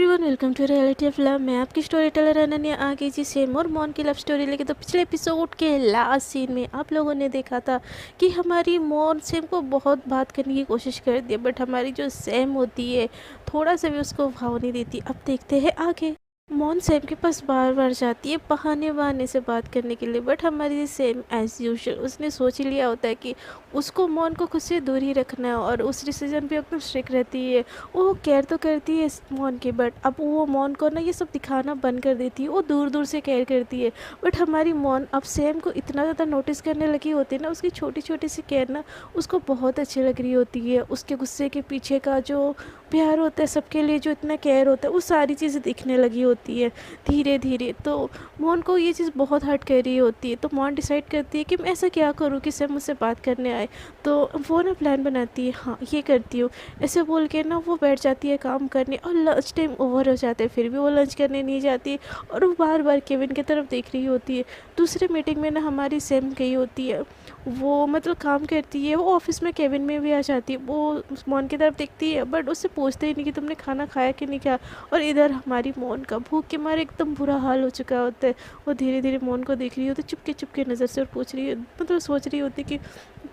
Everyone, welcome to reality of love. मैं आपकी story teller Ananya आ गई जी सेम और मॉन की लव स्टोरी लेके। तो पिछले एपिसोड के लास्ट सीन में आप लोगों ने देखा था कि हमारी मॉन सेम को बहुत बात करने की कोशिश करती है, बट हमारी जो सेम होती है थोड़ा सा भी उसको भाव नहीं देती। अब देखते हैं आगे। मॉन सेम के पास बार बार जाती है बहाने बहाने से बात करने के लिए, बट हमारी सेम एज यूजुअल उसने सोच ही लिया होता है कि उसको मॉन को खुद से दूर ही रखना है, और उस डिसीजन पे एकदम स्ट्रिक्ट रहती है। वो केयर तो करती है मॉन की, बट अब वो मॉन को ना ये सब दिखाना बंद कर देती है। वो दूर दूर से केयर करती है, बट हमारी मॉन अब सेम को इतना ज़्यादा नोटिस करने लगी होती है ना, उसकी छोटी छोटी सी केयर ना उसको बहुत अच्छी लग रही होती है। उसके गुस्से के पीछे का जो प्यार होता है, सबके लिए जो इतना केयर होता है, वो सारी चीज़ें दिखने लगी होती है धीरे धीरे। तो मॉन को ये चीज़ बहुत हर्ट कर रही होती है। तो मॉन डिसाइड करती है कि मैं ऐसा क्या करूँ कि सेम मुझसे बात करने आए। तो वो ना प्लान बनाती है, हाँ ये करती हूँ, ऐसे बोल के ना वो बैठ जाती है काम करने। और लंच टाइम ओवर हो जाता है, फिर भी वो लंच करने नहीं जाती, और वो बार बार केविन की तरफ देख रही होती है। दूसरे मीटिंग में ना हमारी सेम गई होती है, वो मतलब काम करती है, वो ऑफिस में केविन में भी आ जाती है। वो मॉन की तरफ देखती है, बट उससे पूछते ही नहीं कि तुमने खाना खाया कि नहीं खाया। और इधर हमारी मॉन का भूख के मारे एकदम बुरा हाल हो चुका होता है। वो धीरे धीरे मॉन को देख रही होती है चुपके चुपके नज़र से, और पूछ रही है, मतलब सोच रही होती कि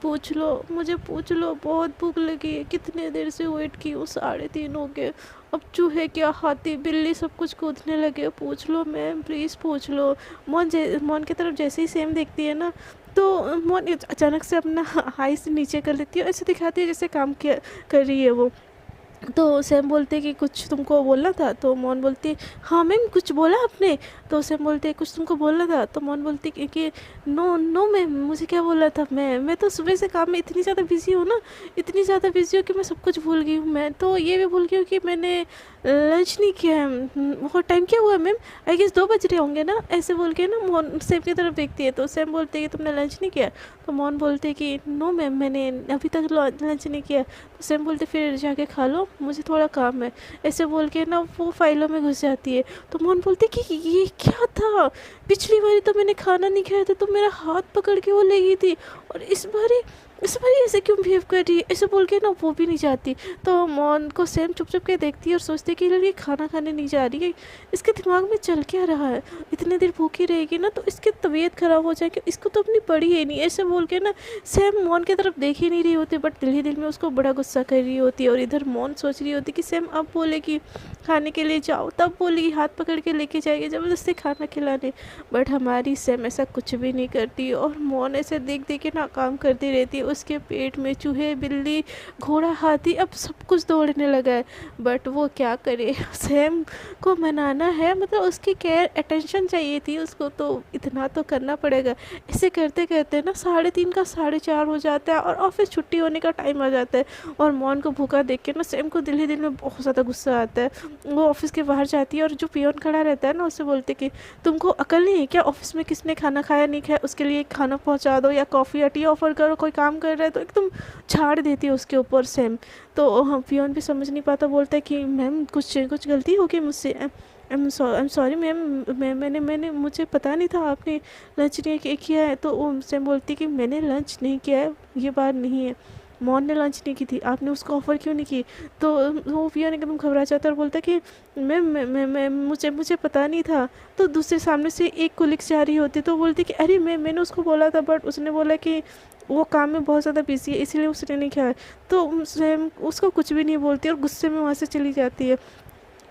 पूछ लो, मुझे पूछ लो, बहुत भूख लगी है, कितने देर से वेट की हूँ, 3:30 हो गए। अब चूहे क्या, हाथी बिल्ली सब कुछ कूदने लगे, पूछ लो मैम, प्लीज़ पूछ लो। मॉन की तरफ जैसे ही सेम देखती है ना, तो मॉन अचानक से अपना हाई से नीचे कर लेती है, ऐसे दिखाती है जैसे काम किया कर रही है वो। तो सैम बोलते कि कुछ तुमको बोलना था। तो मौन बोलती हाँ मैम, कुछ बोला आपने। तो सैम बोलते कुछ तुमको बोलना था। तो मौन बोलती कि नो नो मैम, मुझे क्या बोला था। मैं तो सुबह से काम में इतनी ज़्यादा बिजी हूँ ना, इतनी ज़्यादा बिजी हूँ कि मैं सब कुछ भूल गई हूँ। मैं तो ये भी भूल गई हूँ कि मैंने लंच नहीं किया है। बहुत टाइम क्या हुआ मैम, आई गेस 2 बज रहे होंगे ना। ऐसे बोल के ना मौन सैम की तरफ देखती है। तो सैम बोलते कि तुमने लंच नहीं किया। तो मौन बोलते कि नो मैम, मैंने अभी तक लंच नहीं किया। तो सैम बोलते फिर जाके खा लो, मुझे थोड़ा काम है। ऐसे बोल के ना वो फाइलों में घुस जाती है। तो मौन बोलती कि ये क्या था, पिछली बारी तो मैंने खाना नहीं खाया था तो मेरा हाथ पकड़ के वो ले गई थी, और इस बारी ऐसे क्यों बिहेव कर रही है। ऐसे बोल के ना वो भी नहीं जाती। तो मौन को सेम चुप चुप के देखती है और सोचती है कि ये खाना खाने नहीं जा रही है, इसके दिमाग में चल क्या रहा है। इतने देर भूखी रहेगी ना तो इसकी तबीयत ख़राब हो जाएगी, इसको तो अपनी पड़ी ही नहीं। ऐसे बोल के ना सैम मौन की तरफ देख ही नहीं रही होती, बट दिल ही दिल में उसको बड़ा गुस्सा कर रही होती है। और इधर मौन सोच रही होती कि सैम अब बोलेगी खाने के लिए जाओ, तब बोलेगी हाथ पकड़ के लेके जाएगी ज़बरदस्ती खाना खिलाने। बट हमारी सैम ऐसा कुछ भी नहीं करती, और मौन ऐसे देख देख के ना काम करती रहती है। उसके पेट में चूहे बिल्ली घोड़ा हाथी अब सब कुछ दौड़ने लगा है, बट वो क्या करे। सैम को मनाना है, मतलब उसकी केयर अटेंशन चाहिए थी उसको, तो इतना तो करना पड़ेगा। ऐसे करते करते ना 3:30 का 4:30 हो जाता है, और ऑफिस छुट्टी होने का टाइम आ जाता है। और मौन को भूखा देख के ना सैम को दिल ही दिल में बहुत ज़्यादा गुस्सा आता है। वो ऑफिस के बाहर जाती है, और जो पियोन खड़ा रहता है ना उससे बोलते कि तुमको अकल नहीं है क्या, ऑफिस में किसने खाना खाया नहीं खाया उसके लिए खाना पहुंचा दो, या कॉफ़ी या टी ऑफर करो। कोई काम कर रहा है तो एकदम झाड़ देती है उसके ऊपर सेम। तो हाँ, पियोन भी समझ नहीं पाता, बोलता है कि मैम कुछ कुछ गलती हो गई मुझसे, आई एम सॉरी मैम, मैंने मुझे पता नहीं था आपने लंच नहीं किया है। तो वो सेम बोलती है कि मैंने लंच नहीं किया है, ये बात नहीं है, मॉन ने लंच नहीं की थी, आपने उसको ऑफ़र क्यों नहीं की। तो वो पिया एकदम घबरा जाता है और बोलता है कि मैं मुझे मुझे पता नहीं था। तो दूसरे सामने से एक कोलिग्स जा रही होती, तो बोलती कि अरे मैंने उसको बोला था, बट उसने बोला कि वो काम में बहुत ज़्यादा बिजी है इसलिए उसने नहीं किया है। तो स्वयं उसको कुछ भी नहीं बोलती और गुस्से में वहाँ से चली जाती है।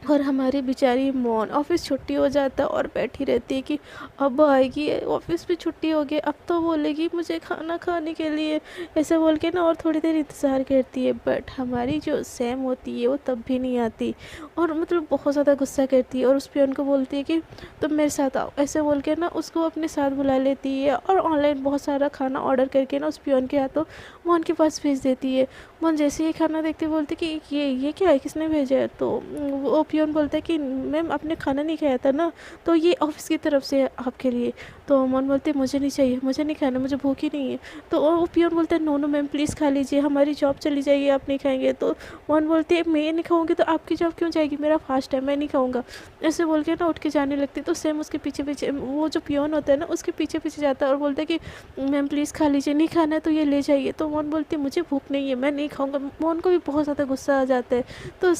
और हमारी बेचारी मौन ऑफिस छुट्टी हो जाता है और बैठी रहती है कि अब आएगी, ऑफिस भी छुट्टी हो गई, अब तो बोलेगी मुझे खाना खाने के लिए। ऐसे बोल के ना और थोड़ी देर इंतज़ार करती है, बट हमारी जो सैम होती है वो तब भी नहीं आती, और मतलब बहुत ज़्यादा गुस्सा करती है। और उस पियोन को बोलती है कि तुम मेरे साथ आओ। ऐसे बोल के ना उसको अपने साथ बुला लेती है, और ऑनलाइन बहुत सारा खाना ऑर्डर करके ना उस पियोन के हाथों मौन के पास भेज देती है। मौन जैसे ही खाना देखती बोलती कि ये क्या है, किसने भेजा है। तो वो पियोन बोलता है कि मैम आपने खाना नहीं खाया था ना, तो ये ऑफिस की तरफ से है आपके लिए। तो मौन बोलती है मुझे नहीं चाहिए, मुझे नहीं खाना, मुझे भूख ही नहीं है। तो वो पियोन बोलता है नो नो मैम प्लीज़ खा लीजिए, हमारी जॉब चली जाएगी आप नहीं खाएंगे। तो मौन बोलती है मैं नहीं खाऊंगी तो आपकी जॉब क्यों जाएगी, मेरा फास्ट है, मैं नहीं खाऊंगा। ऐसे बोल के ना उठ के जाने लगती। तो सेम उसके पीछे पीछे वो जो पियोन होता है ना उसके पीछे पीछे जाता है और बोलता है कि मैम प्लीज़ खा लीजिए, नहीं खाना है तो ये ले जाइए। तो मौन बोलती है मुझे भूख नहीं है, मैं नहीं खाऊंगा। मौन को भी बहुत ज़्यादा गुस्सा आ जाता है। तो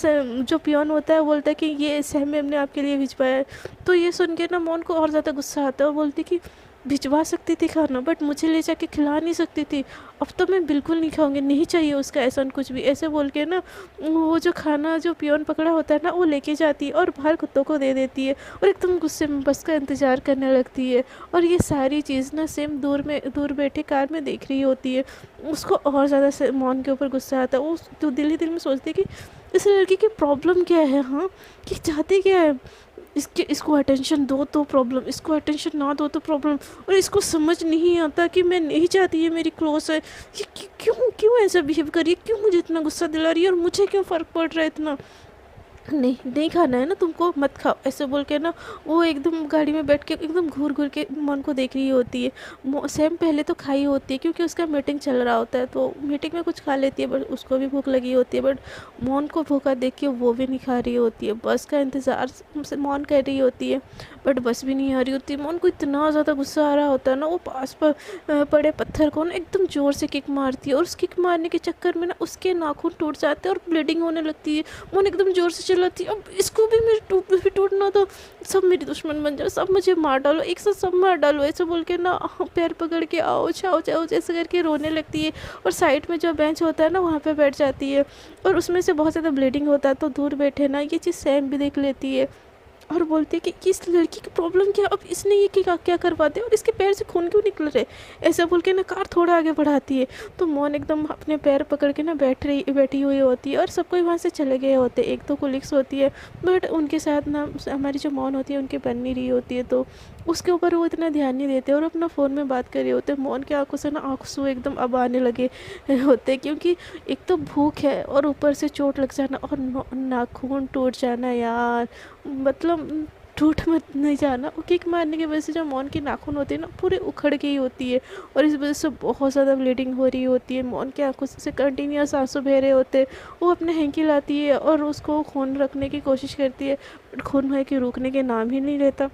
जो पियोन होता है बोलता था कि ये सैम मैम ने आपके लिए भिजवाया है। तो ये सुन के ना मोन को और ज़्यादा गुस्सा आता है और बोलती कि भिजवा सकती थी खाना, बट मुझे ले जाके खिला नहीं सकती थी। अब तो मैं बिल्कुल नहीं खाऊंगी, नहीं चाहिए उसका ऐसा कुछ भी, ऐसे बोल के ना वो जो खाना जो पियोन पकड़ा होता है ना वो लेके जाती है और बाहर कुत्तों को दे देती है और एकदम गुस्से में बस का इंतज़ार करने लगती है। और ये सारी चीज़ ना सेम दूर बैठे कार में देख रही होती है। उसको और ज़्यादा मौन के ऊपर गुस्सा आता है। वो तो दिल ही दिल में सोचती है कि इस लड़की की प्रॉब्लम क्या है, हाँ, कि चाहती क्या है। इसको अटेंशन दो तो प्रॉब्लम, इसको अटेंशन ना दो तो प्रॉब्लम। और इसको समझ नहीं आता कि मैं नहीं चाहती है मेरी क्लोज है, ये क्यों क्यों ऐसा बिहेव कर रही है, क्यों मुझे इतना गुस्सा दिला रही है और मुझे क्यों फ़र्क पड़ रहा है इतना। नहीं नहीं खाना है ना तुमको, मत खाओ, ऐसे बोल के ना वो एकदम गाड़ी में बैठ के एकदम घूर घूर के मन को देख रही होती है। सैम पहले तो खाई होती है क्योंकि उसका मीटिंग चल रहा होता है, तो मीटिंग में कुछ खा लेती है, बट उसको भी भूख लगी होती है। बट मौन को भूखा देख के वो भी नहीं खा रही होती है, बस का इंतज़ार से मौन कर रही होती है, बट बस भी नहीं आ रही होती। मौन को इतना ज़्यादा गुस्सा आ रहा होता है ना, वो पास पर पड़े पत्थर को ना एकदम ज़ोर से किक मारती है और उस किक मारने के चक्कर में ना उसके नाखून टूट जाते हैं और ब्लीडिंग होने लगती है। मौन एकदम ज़ोर से चिल्लाती है, अब इसको भी मेरे भी टूटना, तो सब मेरी दुश्मन बन जाओ, सब मुझे मार डालो, एक साथ सब मार डालो, ऐसे बोल के ना पैर पकड़ के आओ चाओ चाओ ऐसे करके रोने लगती है। और साइड में जो बेंच होता है ना वहाँ पे बैठ जाती है और उसमें से बहुत ज़्यादा ब्लीडिंग होता है। तो दूर बैठे ना ये चीज़ सैम भी देख लेती है और बोलती है कि इस लड़की की प्रॉब्लम क्या, अब इसने ये क्या करवा दिया और इसके पैर से खून क्यों निकल रहे, ऐसा बोल के ना कार थोड़ा आगे बढ़ाती है। तो मौन एकदम अपने पैर पकड़ के ना बैठी हुई होती है और सब कोई वहाँ से चले गए होते हैं। एक तो कोलिग्स होती है बट उनके साथ ना हमारी जो मौन होती है उनकी बन नहीं रही होती है, तो उसके ऊपर वो इतना ध्यान नहीं देते और अपना फ़ोन में बात कर रहे होते हैं। मौन की आंखों से ना आंसू एकदम अब आने लगे होते हैं, क्योंकि एक तो भूख है और ऊपर से चोट लग जाना और नाखून टूट जाना यार, मतलब टूट मत नहीं जाना। वो किक मारने की वजह से जो मौन की नाखून होती है ना पूरी उखड़ गई होती है और इस वजह से बहुत ज़्यादा ब्लीडिंग हो रही होती है। मौन की आंखों से कंटिन्यूस आंसू बह रहे होते हैं। वो अपने हैंकी लाती है और उसको खून रखने की कोशिश करती है, बट खून है कि रुकने के नाम ही नहीं लेता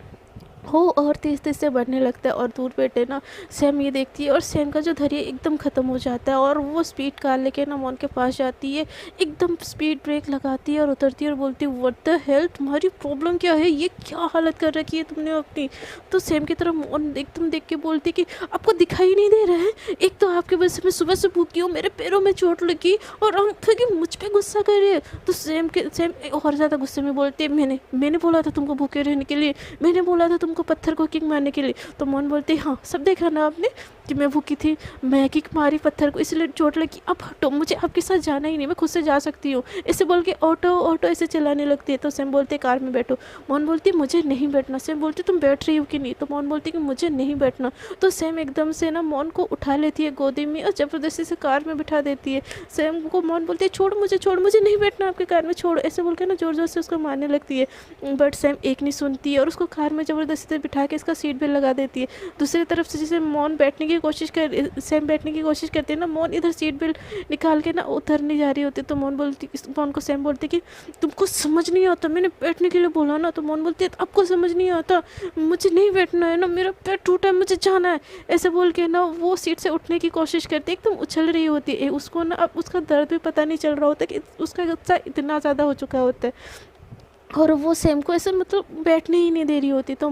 हो और तेज तेज से बढ़ने लगता है। और दूर बैठे ना सैम ये देखती है और सैम का जो धैर्य एकदम ख़त्म हो जाता है और वो स्पीड कार लेके ना मौन के पास जाती है, एकदम स्पीड ब्रेक लगाती है और उतरती है और बोलती है व्हाट द हेल, तुम्हारी प्रॉब्लम क्या है, ये क्या हालत कर रखी है तुमने अपनी। तो सैम की तरफ मौन एकदम देख के बोलती है कि आपको दिखाई नहीं दे रहा है, एक तो आपके वजह से मैं सुबह से भूखी हूँ, मेरे पैरों में चोट लगी और हम फिर मुझ पर गुस्सा कर रहे हैं। तो सैम और ज़्यादा गुस्से में बोलती है मैंने बोला था तुमको भूखे रहने के लिए, मैंने बोला था तुमको पत्थर को किक मारने के लिए। तो मौन बोलती है हाँ सब देखा ना आपने कि मैं भूखी थी, मैं किक मारी पत्थर को इसलिए चोट लगी, अब हटो, मुझे आपके साथ जाना ही नहीं, मैं खुद से जा सकती हूँ, ऐसे बोल के ऑटो ऑटो ऐसे चलाने लगती है। तो सैम बोलते कार में बैठो, मौन बोलती है मुझे नहीं बैठना। सैम बोलती तुम बैठ रही हो कि नहीं, तो मौन बोलती है कि मुझे नहीं बैठना। तो सैम एकदम से ना मौन को उठा लेती है गोदी में और ज़बरदस्ती से कार में बिठा देती है। सैम को मौन बोलती है छोड़ मुझे नहीं बैठना आपके कार में, छोड़, ऐसे बोल के ना ज़ोर ज़ोर से उसको मारने लगती है। बट सैम एक नहीं सुनती है और उसको कार में ज़बरदस्ती से बिठा के इसका सीट बेल्ट लगा देती है। दूसरी तरफ से जैसे मौन बैठने की कोशिश कर सैम बैठने की कोशिश करती है ना, मौन इधर सीट बेल्ट निकाल के ना उतर नहीं जा रही होती। तो मौन को सैम बोलती कि तुमको समझ नहीं आता, मैंने बैठने के लिए बोला ना। तो मौन बोलती है आपको समझ नहीं आता, मुझे नहीं बैठना है ना, मेरा पैर टूटा है, मुझे जाना है, ऐसे बोल के ना वो सीट से उठने की कोशिश करती है, एकदम उछल रही होती है। उसको ना अब उसका दर्द भी पता नहीं चल रहा होता कि उसका गुस्सा इतना ज़्यादा हो चुका होता है और वो सैम को ऐसे मतलब बैठने ही नहीं दे रही होती। तो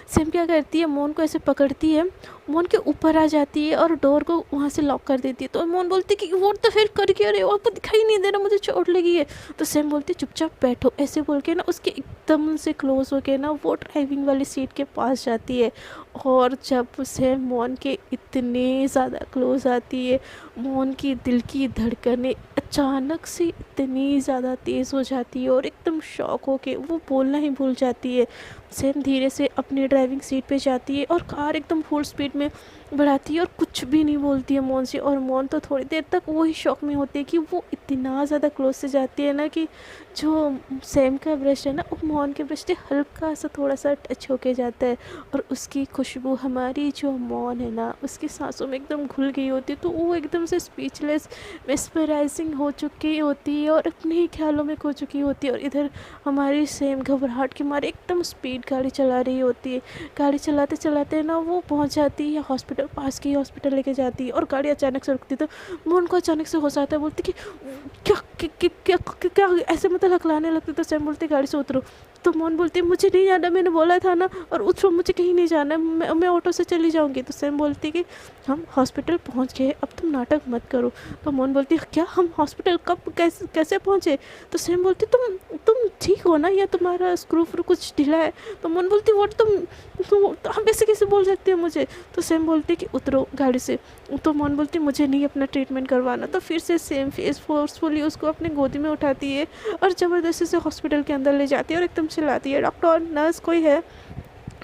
सैम क्या करती है, मौन को ऐसे पकड़ती है, मौन के ऊपर आ जाती है और डोर को वहाँ से लॉक कर देती है। तो मौन बोलती है कि वो तो फिर कर क्या रहे हो, आपको दिखाई नहीं दे रहा मुझे चोट लगी है। तो सैम बोलती है चुपचाप बैठो, ऐसे बोल के ना उसके एकदम से क्लोज होके ना वो ड्राइविंग वाली सीट के पास जाती है। और जब सैम मौन के इतने ज़्यादा क्लोज आती है, मौन की दिल की धड़कनें अचानक से इतनी ज़्यादा तेज़ हो जाती है और एकदम शॉक होके वो बोलना ही भूल जाती है। सैम धीरे से अपनी ड्राइविंग सीट पे जाती है और कार एकदम फुल स्पीड में बढ़ाती है और कुछ भी नहीं बोलती है मौन से। और मौन तो थोड़ी देर तक वही शौक में होती है कि वो इतना ज़्यादा क्लोज से जाती है ना कि जो सैम का ब्रश है ना वो मौन के ब्रश से हल्का सा थोड़ा सा टच होके जाता है और उसकी खुशबू हमारी जो मौन है ना उसकी सांसों में एकदम घुल गई होती है। तो वो एकदम से स्पीचलेस मेस्मराइजिंग हो चुकी होती है और अपने ही ख्यालों में खो चुकी होती है। और इधर हमारी सैम घबराहट के मारे एकदम स्पीड गाड़ी चला रही होती है। गाड़ी चलाते चलाते ना वो पहुंच जाती है हॉस्पिटल हॉस्पिटल, पास की हॉस्पिटल लेके जाती है और गाड़ी अचानक से रुकती, तो मोहन को अचानक से होश आता है, बोलती कि क्या क्या क्या क्या, क्या, क्या ऐसे मतलब हकलाने लगती, तो सैम बोलती गाड़ी से उतरो। तो मोहन बोलती मुझे नहीं जाना, मैंने बोला था ना, और उतरो, मुझे कहीं नहीं जाना है, मैं ऑटो से चली जाऊँगी। तो सैम बोलती कि हम हॉस्पिटल पहुँच गए, अब तुम नाटक मत करो। तो मोहन बोलती क्या, हम हॉस्पिटल कब, कैसे कैसे पहुँचे? तो सैम बोलती तुम ठीक हो ना, या तुम्हारा स्क्रू फ्रू कुछ ढीला है? तो मोहन बोलती वो तुम हम ऐसे कैसे बोल सकते हो मुझे? तो सैम बोलती कि उतरो गाड़ी से। तो मोहन बोलती मुझे नहीं अपना ट्रीटमेंट करवाना। तो फिर से सेम फेस फोर्सफुली उसको अपने गोदी में उठाती है और ज़बरदस्ती से हॉस्पिटल के अंदर ले जाती है और एकदम चिल्लाती है, डॉक्टर, नर्स कोई है?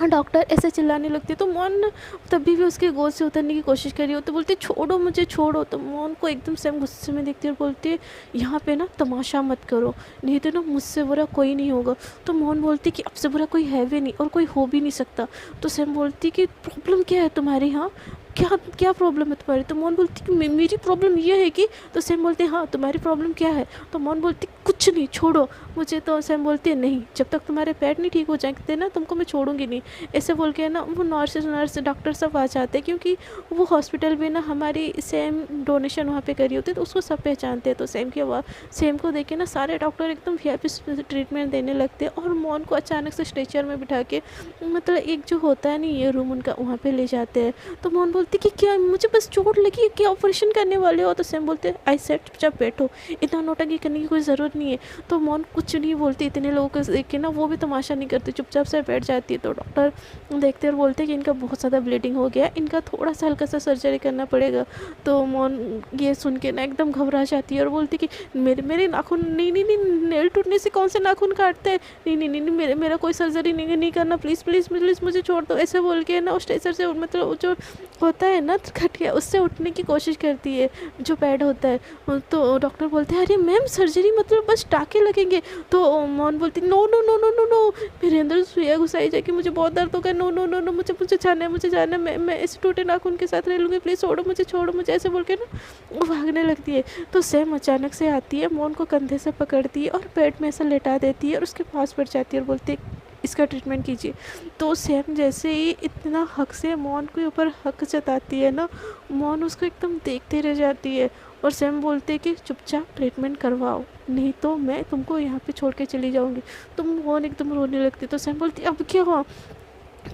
डॉक्टर, ऐसे चिल्लाने लगती है। तो मोहन तभी भी उसके गोद से उतरने की कोशिश करी हो, तो बोलती छोड़ो मुझे, छोड़ो। तो मोहन को एकदम सेम गुस्से में देखती है और बोलती है यहाँ पे ना तमाशा मत करो, नहीं तो ना मुझसे बुरा कोई नहीं होगा। तो मोहन बोलती कि अब से बुरा कोई है भी नहीं और कोई हो भी नहीं सकता। तो सैम बोलती कि प्रॉब्लम क्या है तुम्हारी? हाँ, क्या क्या प्रॉब्लम है तुम्हारी? तो मोहन बोलती कि मेरी प्रॉब्लम ये है कि। तो सैम बोलते हाँ, तुम्हारी प्रॉब्लम क्या है? तो मोहन बोलती कुछ नहीं, छोड़ो मुझे। तो सैम बोलती है नहीं, जब तक तुम्हारे पैर नहीं ठीक हो जाते ना, तुमको मैं छोड़ूंगी नहीं। ऐसे बोल के ना वो नर्स डॉक्टर सब आ जाते हैं, क्योंकि वो हॉस्पिटल में ना हमारी सेम डोनेशन वहाँ पे करी होती है, तो उसको सब पहचानते हैं। तो सेम को देख के ना सारे डॉक्टर एकदम वीआईपी ट्रीटमेंट देने लगते हैं और मोहन को अचानक से स्ट्रेचर में बिठा के, मतलब एक जो होता है नहीं ये रूम उनका, वहाँ पे ले जाते हैं। तो मोहन बोलती कि क्या मुझे बस चोट लगी है, क्या ऑपरेशन करने वाले हो? तो सेम बोलते आई सेड चुपचाप बैठो, इतना नोटंकी करने की कोई ज़रूरत नहीं है। तो मोहन कुछ नहीं बोलती, इतने लोगों को देख के ना वो भी तमाशा नहीं करती, चुपचाप से बैठ जाती है। तो डॉक्टर देखते और बोलते हैं कि इनका बहुत ज़्यादा ब्लीडिंग हो गया, इनका थोड़ा सा हल्का सा सर्जरी करना पड़ेगा। तो मोहन ये सुन के ना एकदम घबरा जाती है और बोलती कि मेरे मेरे नाखून, नहीं नहीं नहीं, नेल टूटने से कौन से नाखून काटते हैं, नहीं नहीं नहीं नहीं, मेरा कोई सर्जरी नहीं करना, प्लीज़ प्लीज़ प्लीज़ मुझे छोड़ दो। ऐसे बोल के ना उस स्ट्रेचर से, मतलब जो होता है ना खटिया, उससे उठने की कोशिश करती है, जो बेड होता है। तो डॉक्टर बोलते हैं अरे मैम, सर्जरी मतलब बस टाँके लगेंगे। तो मोहन बोलती no no no no no no, मेरे अंदर सुइयाँ घुसाई जाएगी, मुझे बहुत दर्द होगा, नो नो नो नो, मुझे जाना है, मुझे जाना है, मैं इस टूटे नाखून के साथ रह लूँगी, प्लीज़ छोड़ो मुझे, छोड़ो मुझे, ऐसे बोल के ना वो भागने लगती है। तो सैम अचानक से आती है, मोहन को कंधे से पकड़ती है और बेड में ऐसा लेटा देती है और उसके पास बैठ जाती है और बोलती है इसका ट्रीटमेंट कीजिए। तो सैम जैसे ही इतना हक से मोहन के ऊपर हक जताती है ना, मोहन उसको एकदम देखते रह जाती है और सैम बोलते कि चुपचाप ट्रीटमेंट करवाओ, नहीं तो मैं तुमको यहाँ पे छोड़ के चली जाऊँगी। तो मोहन एकदम रोने लगती, तो सैम बोलती अब क्या हुआ?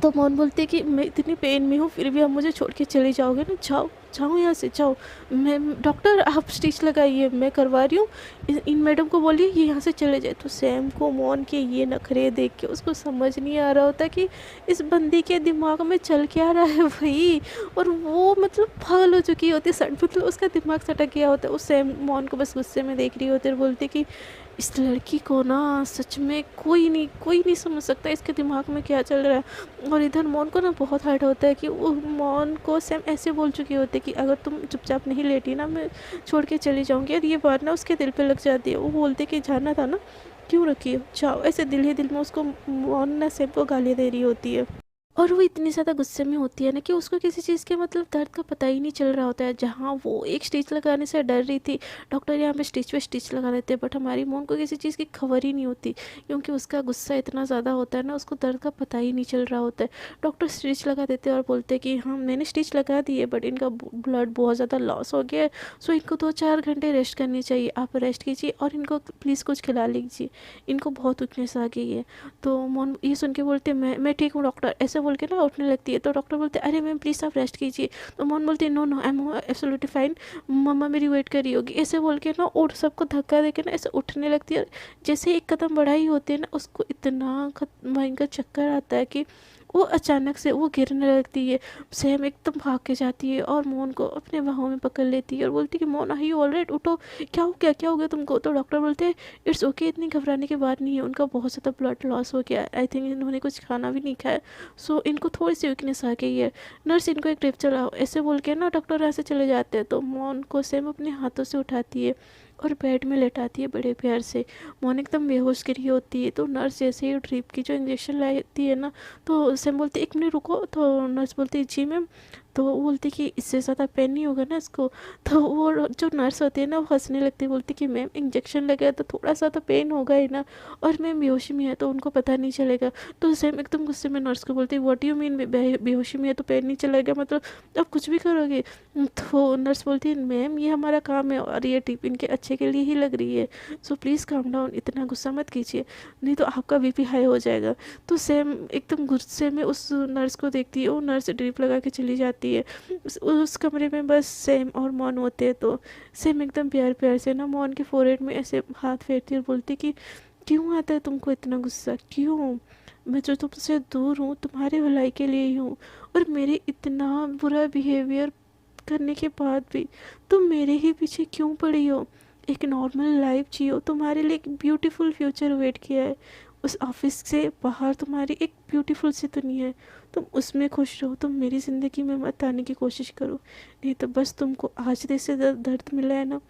तो मोहन बोलते कि मैं इतनी पेन में हूँ, फिर भी आप मुझे छोड़ के चले जाओगे ना, जाओ जाओ यहाँ से जाओ। मैं डॉक्टर, आप स्टिच लगाइए, मैं करवा रही हूँ, इन मैडम को बोलिए ये यहाँ से चले जाए। तो सैम को मोहन के ये नखरे देख के उसको समझ नहीं आ रहा होता कि इस बंदी के दिमाग में चल क्या रहा है भाई। और वो मतलब पागल हो चुकी होती, सट मतलब उसका दिमाग सटक गया होता है। उस सैम मोहन को बस गुस्से में देख रही होती है और बोलती कि इस लड़की को ना सच में कोई नहीं समझ सकता इसके दिमाग में क्या चल रहा है। और इधर मोहन को ना बहुत हर्ट होता है कि वो मोहन को सैम ऐसे बोल चुकी होती है कि अगर तुम चुपचाप नहीं लेटी ना, मैं छोड़ के चली जाऊंगी। और ये बात ना उसके दिल पे लग जाती है। वो बोलते कि जाना था ना, क्यों रखी हो, जाओ। ऐसे दिल ही दिल में उसको मोहन ना सैम को गाली दे रही होती है। और वो इतनी ज़्यादा गुस्से में होती है ना कि उसको किसी चीज़ के मतलब दर्द का पता ही नहीं चल रहा होता है। जहाँ वो एक स्टिच लगाने से डर रही थी, डॉक्टर यहाँ पे स्टिच लगा देते हैं, बट हमारी मोम को किसी चीज़ की खबर ही नहीं होती, क्योंकि उसका गुस्सा इतना ज़्यादा होता है ना, उसको दर्द का पता ही नहीं चल रहा होता है। डॉक्टर स्टिच लगा देते हैं और बोलते हैं कि हाँ मैंने स्टिच लगा दी है, बट इनका ब्लड बहुत ज़्यादा लॉस हो गया है, सो इनको 2-4 घंटे रेस्ट करनी चाहिए, आप रेस्ट कीजिए और इनको प्लीज़ कुछ खिला लीजिए, इनको बहुत वीकनेस आ गई है। तो मोहन ये सुन के बोलते मैं ठीक हूँ डॉक्टर, ऐसे बोल के ना उठने लगती है। तो डॉक्टर बोलते अरे मैम प्लीज़ आप रेस्ट कीजिए। तो मोहन बोलती है no no, I am absolutely fine, मम्मा मेरी वेट कर रही होगी। ऐसे बोल के ना और सबको धक्का दे के ना ऐसे उठने लगती है। जैसे एक कदम बढ़ाई होती है ना, उसको इतना भयंकर चक्कर आता है कि वो अचानक से वो गिरने लगती है। सैम एकदम भाग के जाती है और मोहन को अपने बाहों में पकड़ लेती है और बोलती है कि मोहन आई यू ऑलराइट, उठो, क्या हो गया तुमको? तो डॉक्टर बोलते हैं इट्स ओके, इतनी घबराने की बात नहीं है, उनका बहुत ज़्यादा ब्लड लॉस हो गया, आई थिंक इन्होंने कुछ खाना भी नहीं खाया, सो इनको थोड़ी सी वीकनेस आ गई है, नर्स इनको एक ड्रिप चलाओ। ऐसे बोल के ना डॉक्टर यहाँ से चले जाते हैं। तो मोहन को सैम अपने हाथों से उठाती है और बेड में लेटाती है बड़े प्यार से। मोहन एकदम बेहोश गिरी होती है। तो नर्स जैसे ही ड्रिप की जो इंजेक्शन लाती है ना, तो सैम बोलती है 1 मिनट रुको। तो नर्स बोलती है जी मैम। तो वो बोलती कि इससे ज़्यादा पेन नहीं होगा ना इसको। तो वो जो नर्स होती है ना वो हंसने लगती है, बोलती कि मैम इंजेक्शन लगा है तो थोड़ा सा तो पेन होगा ही ना, और मैम बेहोशी में है तो उनको पता नहीं चलेगा। तो सेम एकदम गुस्से में नर्स को बोलती है व्हाट यू मीन, बेहोशी में है तो पेन नहीं चलेगा मतलब अब कुछ भी करोगे। तो नर्स बोलती है मैम ये हमारा काम है और ये टिप इनके अच्छे के लिए ही लग रही है, सो प्लीज़ काम डाउन, इतना गुस्सा मत कीजिए नहीं तो आपका बीपी हाई हो जाएगा। तो सेम एकदम गुस्से में उस नर्स को देखती है, वो नर्स ड्रिप लगा के चली जाती है। उस कमरे में बस सेम और मौन होते हैं। तो सेम एकदम प्यार प्यार से ना मौन के फोrehead में ऐसे हाथ फेरती है और बोलती कि क्यों आता है तुमको इतना गुस्सा, क्यों, मैं जो तुमसे दूर हूँ तुम्हारे भलाई के लिए ही हूँ, और मेरे इतना बुरा बिहेवियर करने के बाद भी तुम मेरे ही पीछे क्यों पड़ी हो। एक नॉर्मल लाइफ जियो, तुम्हारे लिए एक ब्यूटीफुल फ्यूचर वेट किया है, उस ऑफिस से बाहर तुम्हारी एक ब्यूटीफुल सी दुनिया है, तुम उसमें खुश रहो, तुम मेरी ज़िंदगी में मत आने की कोशिश करो, नहीं तो बस तुमको आज जैसे दर्द मिला है ना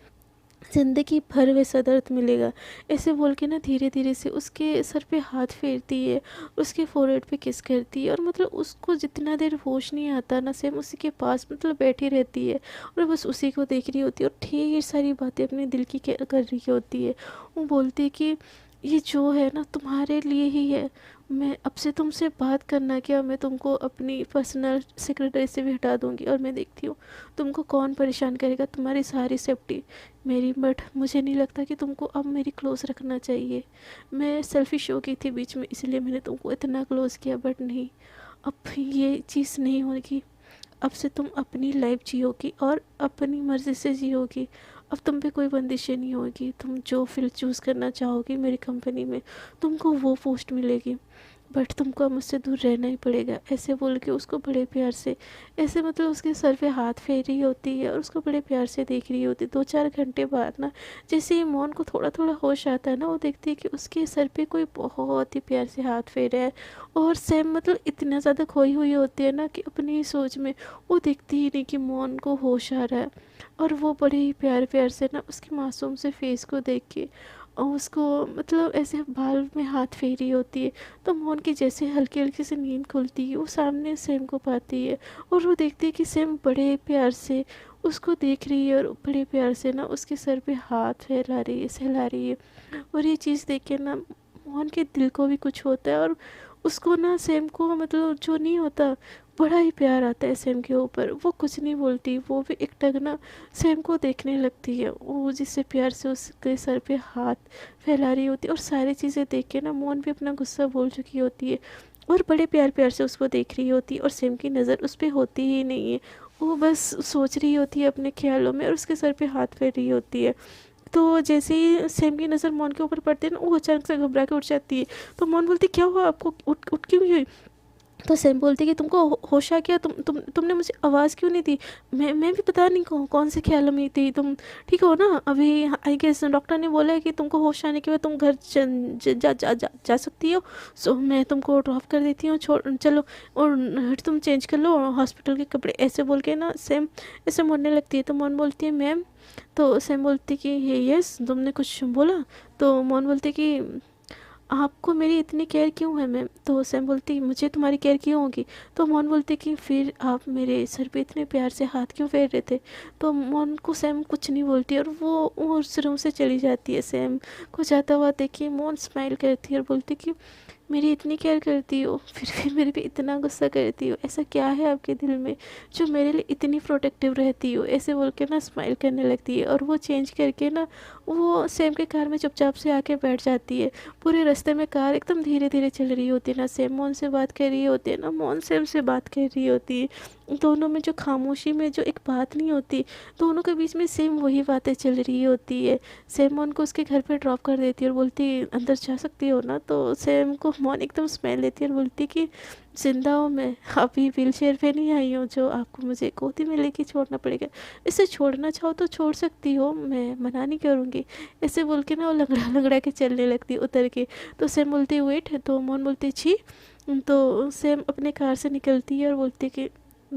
ज़िंदगी भर वैसा दर्द मिलेगा। ऐसे बोल के ना धीरे धीरे से उसके सर पे हाथ फेरती है, उसके फोrehead पे किस करती है, और मतलब उसको जितना देर होश नहीं आता ना सेम उसी के पास मतलब बैठी रहती है और बस उसी को देख रही होती है और ढेर सारी बातें अपने दिल की कर रही होती है। वो बोलती है कि ये जो है ना तुम्हारे लिए ही है, मैं अब से तुमसे बात करना क्या, मैं तुमको अपनी पर्सनल सेक्रेटरी से भी हटा दूंगी और मैं देखती हूँ तुमको कौन परेशान करेगा, तुम्हारी सारी सेफ्टी मेरी, बट मुझे नहीं लगता कि तुमको अब मेरी क्लोज़ रखना चाहिए। मैं सेल्फिश हो गई थी बीच में इसलिए मैंने तुमको इतना क्लोज़ किया, बट नहीं, अब ये चीज़ नहीं होगी। अब से तुम अपनी लाइफ जियोगी और अपनी मर्ज़ी से जियोगी, अब तुम पे कोई बंदिशें नहीं होगी, तुम जो फील्ड चूज़ करना चाहोगी मेरी कंपनी में तुमको वो पोस्ट मिलेगी, बट तुमको अब मुझसे दूर रहना ही पड़ेगा। ऐसे बोल के उसको बड़े प्यार से ऐसे मतलब उसके सर पे हाथ फेर रही होती है और उसको बड़े प्यार से देख रही होती है। 2-4 घंटे बाद ना जैसे ही मौन को थोड़ा थोड़ा होश आता है ना वो देखती है कि उसके सर पे कोई बहुत ही प्यार से हाथ फेर रहा है, और सैम मतलब इतना ज़्यादा खोई हुई होती है ना कि अपनी ही सोच में वो देखती ही नहीं कि मौन को होश आ रहा है, और वो बड़े ही प्यार प्यार से ना उसके मासूम से फेस को देख के और उसको मतलब ऐसे बाल में हाथ फेरी होती है। तो मोहन की जैसे हल्की हल्की से नींद खुलती है वो सामने सेम को पाती है और वो देखती है कि सेम बड़े प्यार से उसको देख रही है और बड़े प्यार से ना उसके सर पे हाथ फैला रही है, सहला रही है। और ये चीज़ देख के ना मोहन के दिल को भी कुछ होता है और उसको ना सेम को मतलब जो नहीं होता बड़ा ही प्यार आता है सेम के ऊपर। वो कुछ नहीं बोलती, वो भी एकटक ना सेम को देखने लगती है, वो जिससे प्यार से उसके सर पे हाथ फैला रही होती है। और सारी चीज़ें देख के ना मोहन भी अपना गुस्सा भूल चुकी होती है और बड़े प्यार प्यार से उसको देख रही होती है और सेम की नज़र उस पर होती ही नहीं है। वो बस सोच रही होती है अपने ख्यालों में और उसके सर पे हाथ फेर रही होती है। तो जैसे ही सेम की नज़र मोहन के ऊपर पड़ती है ना वो अचानक से घबरा के उठ जाती है। तो मोहन बोलती क्या हुआ आपको, उठ उठ क्यों गई। तो सैम बोलती कि तुमको होश आ गया, तुमने मुझे आवाज़ क्यों नहीं दी। मैं भी पता नहीं कौन से ख्यालों में थी, तुम ठीक हो ना अभी। आई गेस डॉक्टर ने बोला है कि तुमको होश आने के बाद तुम घर जा सकती हो, सो मैं तुमको ड्रॉप कर देती हूँ, छोड़ चलो और तुम चेंज कर लो हॉस्पिटल के कपड़े। ऐसे बोल के ना सैम ऐसे मुड़ने लगती है। तो मोहन बोलती है मैम। तो सैम बोलती कि यस तुमने कुछ बोला। तो मोहन बोलती कि आपको मेरी इतनी केयर क्यों है मैम। तो सैम बोलती मुझे तुम्हारी केयर क्यों होगी। तो मोहन बोलती कि फिर आप मेरे सर पे इतने प्यार से हाथ क्यों फेर रहे थे। तो मोहन को सैम कुछ नहीं बोलती और वो उस रूम से चली जाती है। सैम को जाता हुआ देखिए मोहन स्माइल करती है और बोलती कि मेरी इतनी केयर करती हो फिर भी मेरे पे इतना गुस्सा करती हो, ऐसा क्या है आपके दिल में जो मेरे लिए इतनी प्रोटेक्टिव रहती हो। ऐसे बोल के ना स्माइल करने लगती है और वो चेंज करके ना वो सेम के कार में चुपचाप से आके बैठ जाती है। पूरे रास्ते में कार एकदम धीरे धीरे चल रही होती है ना सेम मोहन से बात कर रही होती है ना मोहन सेम से बात कर रही होती है। दोनों में जो खामोशी में जो एक बात नहीं होती दोनों के बीच में सेम वही बातें चल रही होती है। सेम मोहन को उसके घर पे ड्रॉप कर देती है और बोलती अंदर जा सकती हो ना। तो सेम को मोहन एकदम स्मेल लेती है और बोलती कि जिंदा हूँ मैं, अभी व्हील चेयर पे नहीं आई हूँ जो आपको मुझे गोदी में लेके छोड़ना पड़ेगा। इसे छोड़ना चाहो तो छोड़ सकती हो, मैं मना नहीं करूँगी। ऐसे बोल के ना वो लंगड़ा लंगड़ा के चलने लगती उतर के। तो सेम बोलती वेट, तो मोहन बोलती छी। तो सेम अपने कार से निकलती है और बोलती कि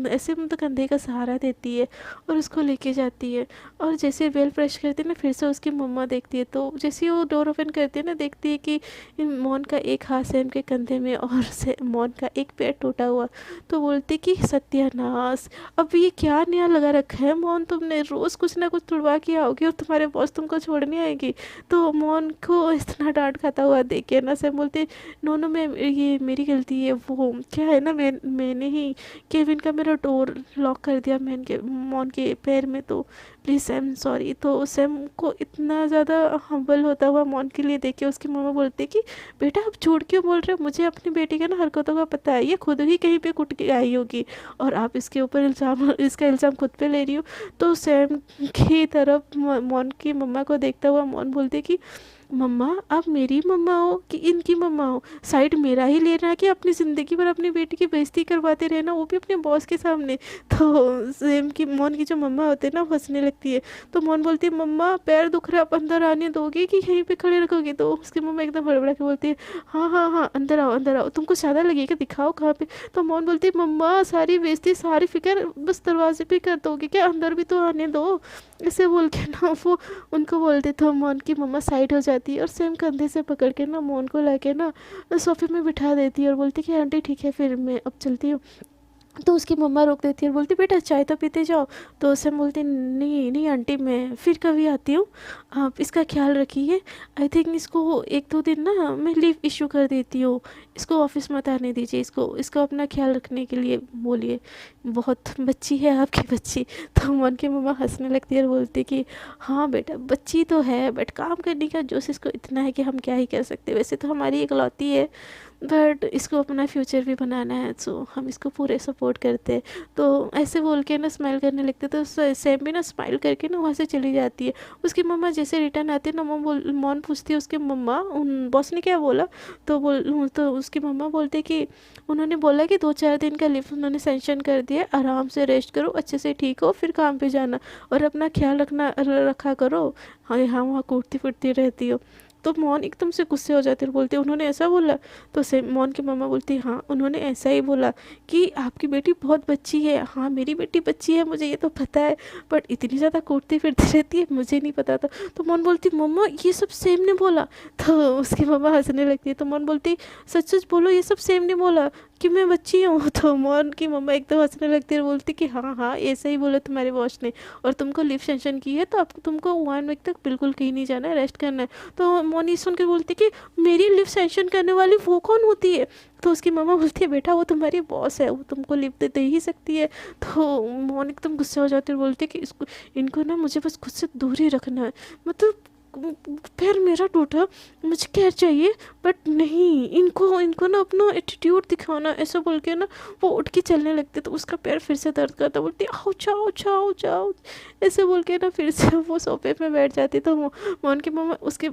ऐसे मतलब कंधे का सहारा देती है और उसको लेके जाती है। और जैसे बेल प्रेस करती है ना, फिर से उसकी मम्मा देखती है, तो जैसे ही वो डोर ओपन करती है ना, देखती है कि मोन का एक हाथ सैम के कंधे में और से मोन का एक पैर टूटा हुआ। तो बोलती कि सत्यानाश, अब ये क्या नया लगा रखा है मोन, तुमने रोज़ कुछ ना कुछ तुड़वा के आओगी और तुम्हारे बॉस तुमको छोड़ने आएगी। तो मोन को इतना डांट खाता हुआ देख के ना सैम बोलती, नो नो मैं, ये मेरी गलती है, वो क्या है ना, मैंने ही केविन का मेरा डोर लॉक कर दिया मोन के पैर में, तो प्लीज़ सैम सॉरी। तो सैम को इतना ज़्यादा हम्बल होता हुआ मोन के लिए देख के उसकी मम्मा बोलती कि बेटा आप झूठ क्यों बोल रहे हो, मुझे अपनी बेटी का ना हरकतों का पता है, ये खुद ही कहीं पे कुट के आई होगी और आप इसके ऊपर इसका इल्ज़ाम खुद पे ले रही हो। तो सैम की तरफ मोन की मम्मा को देखता हुआ मोन बोलती कि मम्मा आप मेरी मम्मा हो कि इनकी मम्मा हो, साइड मेरा ही लेना कि अपनी ज़िंदगी भर अपनी बेटी की बेइज्जती करवाते रहना, वो भी अपने बॉस के सामने। तो सेम की मोन की जो मम्मा होते हैं ना, वो हंसने लगती है। तो मोन बोलती है मम्मा पैर दुख रहा, आप अंदर आने दोगे कि यहीं पे खड़े रखोगे। तो उसकी मम्मा एकदम हड़बड़ा के बोलती है हाँ हाँ हाँ अंदर आओ अंदर आओ, तुमको ज़्यादा लगेगा, दिखाओ कहाँ पे। तो मोन बोलती है मम्मा सारी बेइज्जती सारी फिक्र बस दरवाजे पे कर दोगे क्या, अंदर भी तो आने दो। ऐसे बोल के ना वो उनको बोलते, तो मोन की मम्मा साइड हो जाती है और सेम कंधे से पकड़ के ना मोन को लाके ना सोफे में बिठा देती है और बोलती कि आंटी ठीक है फिर मैं अब चलती हूँ। तो उसकी मम्मा रोक देती है और बोलती बेटा चाय तो पीते जाओ। तो उसे बोलती नहीं नहीं आंटी मैं फिर कभी आती हूँ, आप इसका ख्याल रखिए। आई थिंक इसको एक दो दिन ना मैं लीव इशू कर देती हूँ, इसको ऑफिस मत आने दीजिए, इसको अपना ख्याल रखने के लिए बोलिए, बहुत बच्ची है आपकी बच्ची। तो मन की मम्मा हंसने लगती है और बोलती कि हाँ बेटा बच्ची तो है बट काम करने का जोश इसको इतना है कि हम क्या ही कर सकते, वैसे तो हमारी इकलौती है बट इसको अपना फ्यूचर भी बनाना है, सो हम इसको पूरे सपोर्ट करते हैं। तो ऐसे बोल के ना स्माइल करने लगते, तो सैम भी ना स्माइल करके ना वहाँ से चली जाती है। उसकी मम्मा जैसे रिटर्न आती है ना, मौन पूछती है उसकी मम्मा उन बॉस ने क्या बोला। तो उसकी मम्मा बोलते कि उन्होंने बोला कि 2-4 दिन का लीव उन्होंने सेंशन कर दिया, आराम से रेस्ट करो, अच्छे से ठीक हो फिर काम पे जाना और अपना ख्याल रखा करो, हाँ यहाँ वहाँ कूदती फिरती रहती हो। तो मौन एकदम से गुस्से हो जाती है और बोलती है उन्होंने ऐसा बोला। तो से मौन की मम्मा बोलती है हाँ उन्होंने ऐसा ही बोला कि आपकी बेटी बहुत बच्ची है। हाँ मेरी बेटी बच्ची है मुझे ये तो पता है, बट इतनी ज़्यादा कूदती फिरती रहती है मुझे नहीं पता था। तो मौन बोलती मम्मा ये सब सेम ने बोला। तो उसकी मम्मा हंसने लगती है। तो मौन बोलती सच सच बोलो ये सब सेम ने बोला कि मैं बच्ची हूँ। तो मौन की मम्मा एकदम हंसने लगती है और बोलती कि हाँ हाँ ऐसे ही बोला तुम्हारे बॉस ने, और तुमको लीव सेंशन की है तो आपको तुमको 1 वीक तक बिल्कुल कहीं नहीं जाना है, रेस्ट करना है। तो मौनी सुन के बोलती कि मेरी लीव सेंशन करने वाली वो कौन होती है। तो उसकी मम्मा बोलती है बेटा वो तुम्हारी बॉस है, वो तुमको लीव दे ही सकती है। तो मौन एकदम गुस्से हो जाती है और बोलती है कि इसको इनको ना मुझे बस खुद से दूर ही रखना है, मतलब पैर मेरा टूटा मुझे केयर चाहिए बट नहीं इनको इनको ना अपना एटीट्यूड दिखाना, ऐसा बोल के ना वो उठ के चलने लगते। तो उसका पैर फिर से दर्द करता, बोलती आओ जाओ जाओ जाओ, ऐसे बोल के ना फिर से वो सोफे पे बैठ जाती। तो मोहन की मम्मा उसके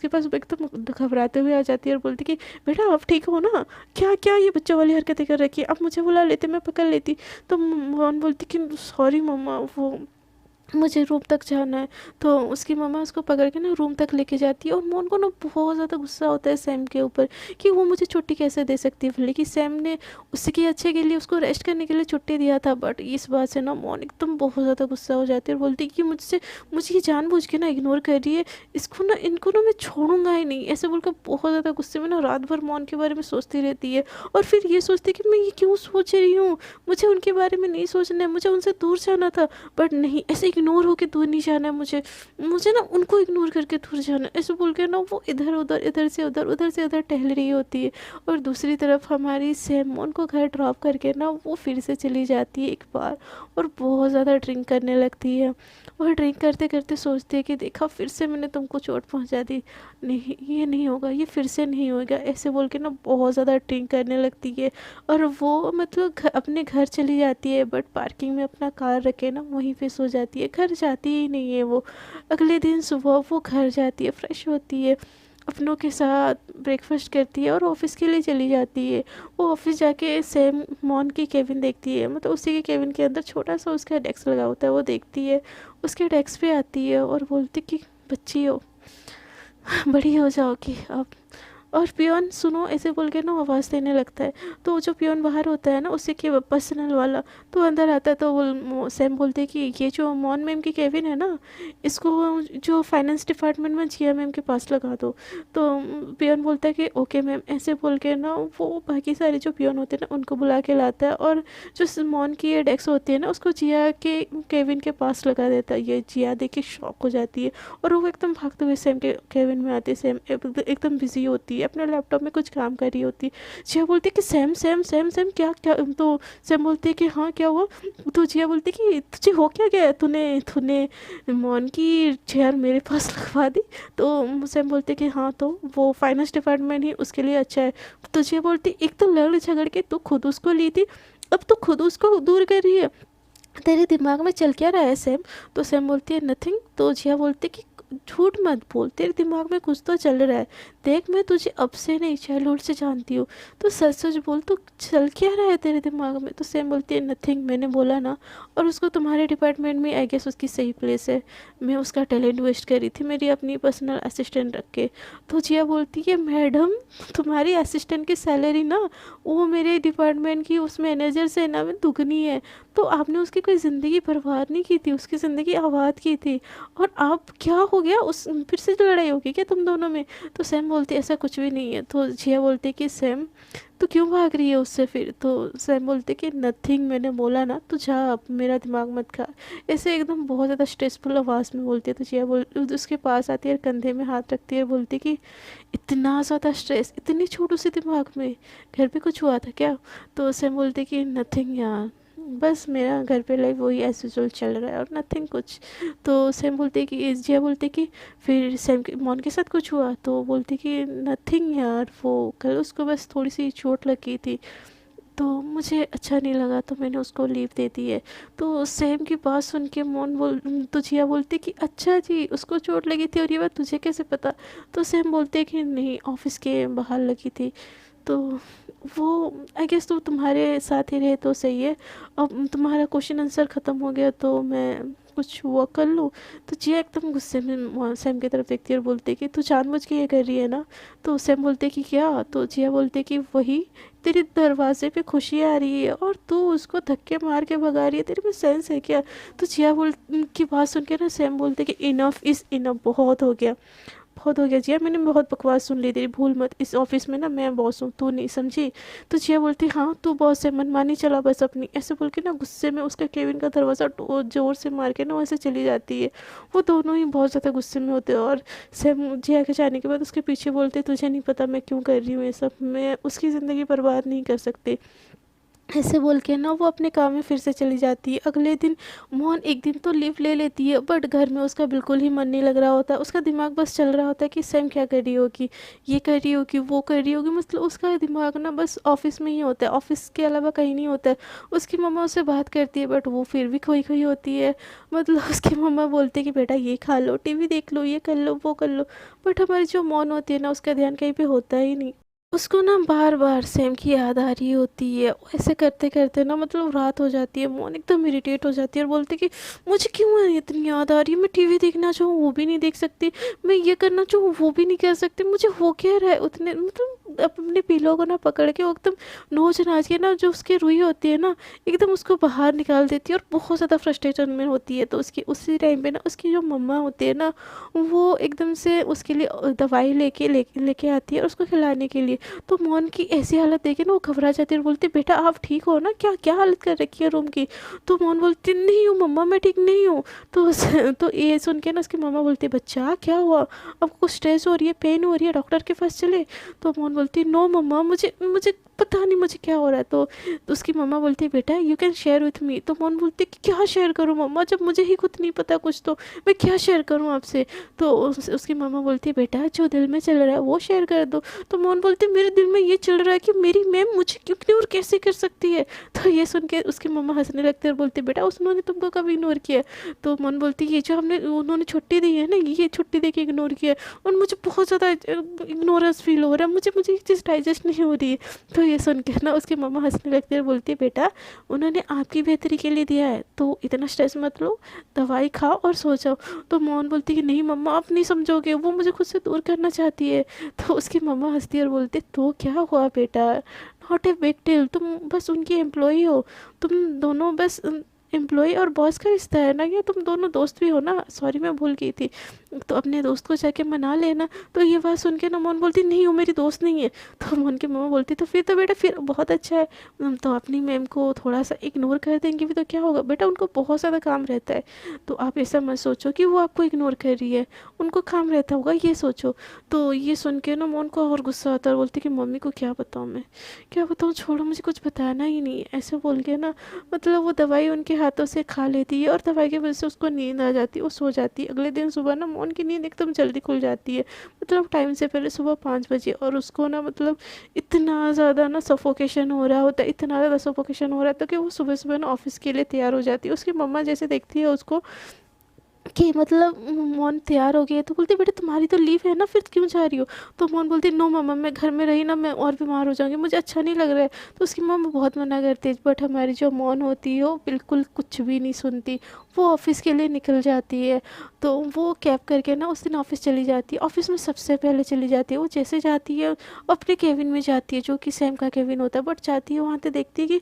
पास एकदम घबराते हुए आ जाती है और बोलती कि बेटा आप ठीक हो ना, क्या क्या ये बच्चों वाली हरकतें कर रखी है, आप मुझे बुला लेते मैं पकड़ लेती। तो मोहन बोलती कि सॉरी मम्मा वो मुझे रूम तक जाना है। तो उसकी मम्मा उसको पकड़ के ना रूम तक लेके जाती है और मोन को ना बहुत ज़्यादा गुस्सा होता है सैम के ऊपर कि वो मुझे छुट्टी कैसे दे सकती है, लेकिन सैम ने उसके अच्छे के लिए उसको रेस्ट करने के लिए छुट्टी दिया था। बट इस बात से ना मोन एकदम बहुत ज़्यादा गुस्सा हो जाती है और बोलती है कि मुझे ये जानबूझ के ना इग्नोर कर रही है, इनको ना मैं छोड़ूंगा ही नहीं, ऐसे बोलकर बहुत ज़्यादा गुस्से में ना रात भर मोन के बारे में सोचती रहती है। और फिर ये सोचती है कि मैं ये क्यों सोच रही हूँ, मुझे उनके बारे में नहीं सोचना है, मुझे उनसे दूर जाना था बट नहीं, ऐसे इग्नोर होके दूर नहीं जाना है, मुझे ना उनको इग्नोर करके दूर जाना है, ऐसे बोल के ना वो इधर से उधर टहल रही होती है। और दूसरी तरफ हमारी सैम उनको घर ड्रॉप करके ना वो फिर से चली जाती है एक बार और बहुत ज़्यादा ड्रिंक करने लगती है। और ड्रिंक करते करते सोचती है कि देखा फिर से मैंने तुमको चोट पहुंचा दी, नहीं ये नहीं होगा, ये फिर से नहीं होगा, ऐसे बोल के ना बहुत ज़्यादा ड्रिंक करने लगती है। और वो मतलब अपने घर चली जाती है बट पार्किंग में अपना कार रखे ना वहीं पे सो जाती है, घर जाती ही नहीं है वो। अगले दिन सुबह वो घर जाती है, फ्रेश होती है, अपनों के साथ ब्रेकफास्ट करती है और ऑफिस के लिए चली जाती है। वो ऑफिस जाके सैम मॉन की केबिन देखती है, मतलब उसी के केबिन के अंदर छोटा सा उसका डेस्क लगा होता है, वो देखती है, उसके डेस्क पे आती है और बोलती कि बच्ची हो, बड़ी हो जाओगी, अब और पियोन सुनो ऐसे बोल के ना आवाज़ देने लगता है। तो जो पियोन बाहर होता है ना उसी के पर्सनल वाला, तो अंदर आता है। तो सैम बोलते हैं कि ये जो मॉन मैम की केबिन है ना, इसको जो फाइनेंस डिपार्टमेंट में जिया मैम के पास लगा दो। तो पियोन बोलता है कि ओके मैम, ऐसे बोल के ना वो बाकी सारे जो पियोन होते हैं ना उनको बुला के लाता है, और जो मॉन की ये डेस्क होती है ना उसको जिया के केबिन के पास लगा देता है। ये जिया देख के शॉक हो जाती है, और वो एकदम भागते हुए सैम के केबिन में आती है। सैम एकदम बिजी होती है, अपने लैपटॉप में कुछ काम कर रही होती है। जिया बोलती है कि सैम सैम सैम सैम क्या क्या, तो सैम बोलती है कि हाँ क्या हुआ। तो जिया बोलती है कि तुझे हो क्या गया, तूने तूने मॉन की चेयर मेरे पास लगवा दी। तो सैम बोलते कि हाँ, तो वो फाइनेंस डिपार्टमेंट ही उसके लिए अच्छा है। तो जिया बोलती एक तो लड़ झगड़ के तू खुद उसको ली थी, अब तू खुद उसको दूर कर रही है, तेरे दिमाग में चल क्या रहा है सैम। तो सैम बोलती है नथिंग। तो जिया बोलती कि झूठ मत बोल, तेरे दिमाग में कुछ तो चल रहा है, देख मैं तुझे अब से नहीं चाइल्डहुड से जानती हूँ, तो सच सच बोल, तो चल क्या रहा है तेरे दिमाग में। तो सैम बोलती है नथिंग, मैंने बोला ना, और उसको तुम्हारे डिपार्टमेंट में आई गेस उसकी सही प्लेस है, मैं उसका टैलेंट वेस्ट करी थी मेरी अपनी पर्सनल असिस्टेंट रख के। तो जिया बोलती है मैडम, तुम्हारी असिस्टेंट की सैलरी ना वो मेरे डिपार्टमेंट की उस मैनेजर से ना में दुगनी है, तो आपने उसकी कोई ज़िंदगी बर्बाद नहीं की थी, उसकी ज़िंदगी आबाद की थी, और आप क्या हो गया उस फिर से तो लड़ाई होगी क्या तुम दोनों में। तो सैम बोलती ऐसा कुछ भी नहीं है। तो जिया बोलती कि सैम तो क्यों भाग रही है उससे फिर। तो सैम बोलते कि नथिंग, मैंने बोला ना, तू जा, अब मेरा दिमाग मत खा। ऐसे एकदम बहुत ज़्यादा स्ट्रेसफुल आवाज़ में बोलती है। तो जिया बोल उसके पास आती है और कंधे में हाथ रखती है, बोलती कि इतना ज़्यादा स्ट्रेस इतनी छोटू सी दिमाग में, घर पे कुछ हुआ था क्या। तो सैम बोलते कि नथिंग यार, बस मेरा घर पे लाइफ वही एज यूजुअल चल रहा है और नथिंग कुछ। तो सैम बोलते कि जिया बोलते कि फिर सैम के मॉन के साथ कुछ हुआ। तो बोलती कि नथिंग यार, वो कल उसको बस थोड़ी सी चोट लगी थी, तो मुझे अच्छा नहीं लगा तो मैंने उसको लीव दे दी है। तो सैम की बात सुन के मोन बोल तो जिया बोलती कि अच्छा जी, उसको चोट लगी थी और ये बात तुझे कैसे पता। तो सैम बोलते कि नहीं, ऑफिस के बाहर लगी थी, तो वो आई गेस तो तुम्हारे साथ ही रहे तो सही है, अब तुम्हारा क्वेश्चन आंसर ख़त्म हो गया तो मैं कुछ वो कर लूँ। तो जिया एकदम गुस्से में सैम की तरफ देखती है और बोलती है कि तू जानबूझ के ये कर रही है ना। तो सैम बोलते कि क्या। तो जिया बोलते कि वही, तेरे दरवाजे पे खुशी आ रही है और तू उसको धक्के मार के भगा रही है, तेरे में सेंस है क्या। तो जिया बोल की बात सुन के ना सैम बोलते कि इनफ इज़ इनफ, बहुत हो गया, बहुत हो गया जिया, मैंने बहुत बकवास सुन ली तेरी, भूल मत, इस ऑफिस में ना मैं बॉस हूँ, तू नहीं समझी। तो जिया बोलती हाँ तू बॉस है, मनमानी चला बस अपनी, ऐसे बोल के ना गुस्से में उसका केबिन का दरवाज़ा जोर से मार के ना वैसे चली जाती है। वो दोनों ही बहुत ज़्यादा गुस्से में होते हैं, और सैम जिया के जाने के बाद उसके पीछे बोलते तुझे नहीं पता मैं क्यों कर रही हूँ ये सब, मैं उसकी ज़िंदगी बर्बाद नहीं कर सकती। ऐसे बोल के ना वो अपने काम में फिर से चली जाती है। अगले दिन मोहन एक दिन तो लीव ले लेती है, बट घर में उसका बिल्कुल ही मन नहीं लग रहा होता, उसका दिमाग बस चल रहा होता है कि सैम क्या कर रही होगी, ये कर रही होगी, वो कर रही होगी, मतलब उसका दिमाग ना बस ऑफिस में ही होता है, ऑफिस के अलावा कहीं नहीं होता है। उसकी मम्मा उससे बात करती है बट वो फिर भी खोई खोई होती है, मतलब उसकी मम्मा बोलती है कि बेटा ये खा लो, टीवी देख लो, ये कर लो, वो कर लो, बट हमारी जो मौन होती है ना उसका ध्यान कहीं पे होता ही नहीं। उसको ना बार बार सैम की याद आ रही होती है, ऐसे करते करते ना मतलब रात हो जाती है, मोन एकदम इरिटेट हो जाती है और बोलती कि मुझे क्यों इतनी याद आ रही है, मैं टीवी देखना चाहूँ वो भी नहीं देख सकती, मैं ये करना चाहूँ वो भी नहीं कर सकती, मुझे हो क्या रहा है। उतने मतलब अपने पीलो को ना पकड़ के वो एकदम नोच नाच के ना जो उसकी रुई होती है ना एकदम उसको बाहर निकाल देती है, और बहुत ज़्यादा फ्रस्ट्रेशन में होती है। तो उसकी उसी टाइम पे ना उसकी जो मम्मा होती है ना वो एकदम से उसके लिए दवाई लेके आती है और उसको खिलाने के लिए। तो मोहन की ऐसी हालत देखे ना वो घबरा जाती है और बोलती बेटा आप ठीक हो ना, क्या क्या हालत कर रखी है रूम की। तो मोहन बोलती नहीं हूँ मम्मा, मैं ठीक नहीं हूँ। तो ये सुन के ना उसकी मम्मा बोलती बच्चा क्या हुआ, आपको कुछ स्ट्रेस हो रही है, पेन हो रही है, डॉक्टर के पास चले। तो मोहन बोलती नो मम्मा, मुझे मुझे पता नहीं मुझे क्या हो रहा है। तो उसकी मम्मा बोलती है बेटा you can share with me. तो मोहन बोलती कि क्या शेयर करूँ मम्मा, जब मुझे ही खुद नहीं पता कुछ तो मैं क्या शेयर करूँ आपसे। तो उसकी मम्मा बोलती है बेटा जो दिल में चल रहा है वो शेयर कर दो। तो मोहन बोलती मेरे दिल में ये चल रहा है कि मेरी मैम मुझे इग्नोर कैसे कर सकती है। तो ये सुन के उसकी मम्मा हंसने लगती है और बोलती बेटा उन्होंने तुमको कभी इग्नोर किया। तो मोहन बोलती ये जो हमने उन्होंने छुट्टी दी है ना, ये छुट्टी दे के इग्नोर किया, और मुझे बहुत ज़्यादा इग्नोरेंस फील हो रहा है, मुझे मुझे मुझे ये चीज़ डाइजेस्ट नहीं हो रही है। तो ये सुन के ना उसकी मम्मा हंसने लगती है और बोलती है बेटा उन्होंने आपकी बेहतरी के लिए दिया है तो इतना स्ट्रेस मत लो, दवाई खाओ और सो जाओ। तो मोहन बोलती है कि नहीं मम्मा आप नहीं समझोगे, वो मुझे खुद से दूर करना चाहती है। तो उसकी मम्मा हंसती है और बोलती है तो क्या हुआ बेटा, नॉट ए बिग डील, तुम बस उनकी एम्प्लॉई हो, तुम दोनों बस एम्प्लॉई और बॉस का रिश्ता है ना, या तुम दोनों दोस्त भी हो ना, सॉरी मैं भूल गई थी, तो अपने दोस्त को जाके मना लेना। तो ये बात सुन के ना मोहन बोलती नहीं वो मेरी दोस्त नहीं है। तो मोहन की मम्मा बोलती तो फिर तो बेटा फिर बहुत अच्छा है, तो अपनी मैम को थोड़ा सा इग्नोर कर देंगे भी तो क्या होगा बेटा, उनको बहुत ज़्यादा काम रहता है। तो आप ऐसा मत सोचो कि वो आपको इग्नोर कर रही है, उनको काम रहता होगा ये सोचो। तो ये सुन के ना मोहन को और गुस्सा आता है और बोलती कि मम्मी को क्या बताऊँ मैं, क्या बताऊँ, छोड़ो मुझे कुछ बताना ही नहीं है। ऐसे बोल के ना मतलब वो दवाई उनके हाथों से खा लेती है और दवाई की वजह से उसको नींद आ जाती है, वो सो जाती है। अगले दिन सुबह ना मोहन की नींद एकदम जल्दी खुल जाती है, मतलब टाइम से पहले सुबह 5 बजे। और उसको ना मतलब इतना ज़्यादा ना सफोकेशन हो रहा होता है, इतना ज़्यादा सफोकेशन हो रहा था कि वो सुबह सुबह ना ऑफिस के लिए तैयार हो जाती है। उसकी मम्मा जैसे देखती है उसको कि मतलब मोहन तैयार हो गई है तो बोलती बेटा तुम्हारी तो लीव है ना, फिर क्यों जा रही हो। तो मोहन बोलती नो मम्मा मैं घर में रही ना मैं और बीमार हो जाऊंगी, मुझे अच्छा नहीं लग रहा है। तो उसकी मम्मा बहुत मना करती है, बट हमारी जो मोहन होती है वो बिल्कुल कुछ भी नहीं सुनती, वो ऑफिस के लिए निकल जाती है। तो वो कैब करके ना उस दिन ऑफिस चली जाती है, ऑफिस में सबसे पहले चली जाती है। वो जैसे जाती है अपने केबिन में जाती है जो कि सैम का केबिन होता है, बट जाती है वहाँ पे देखती है कि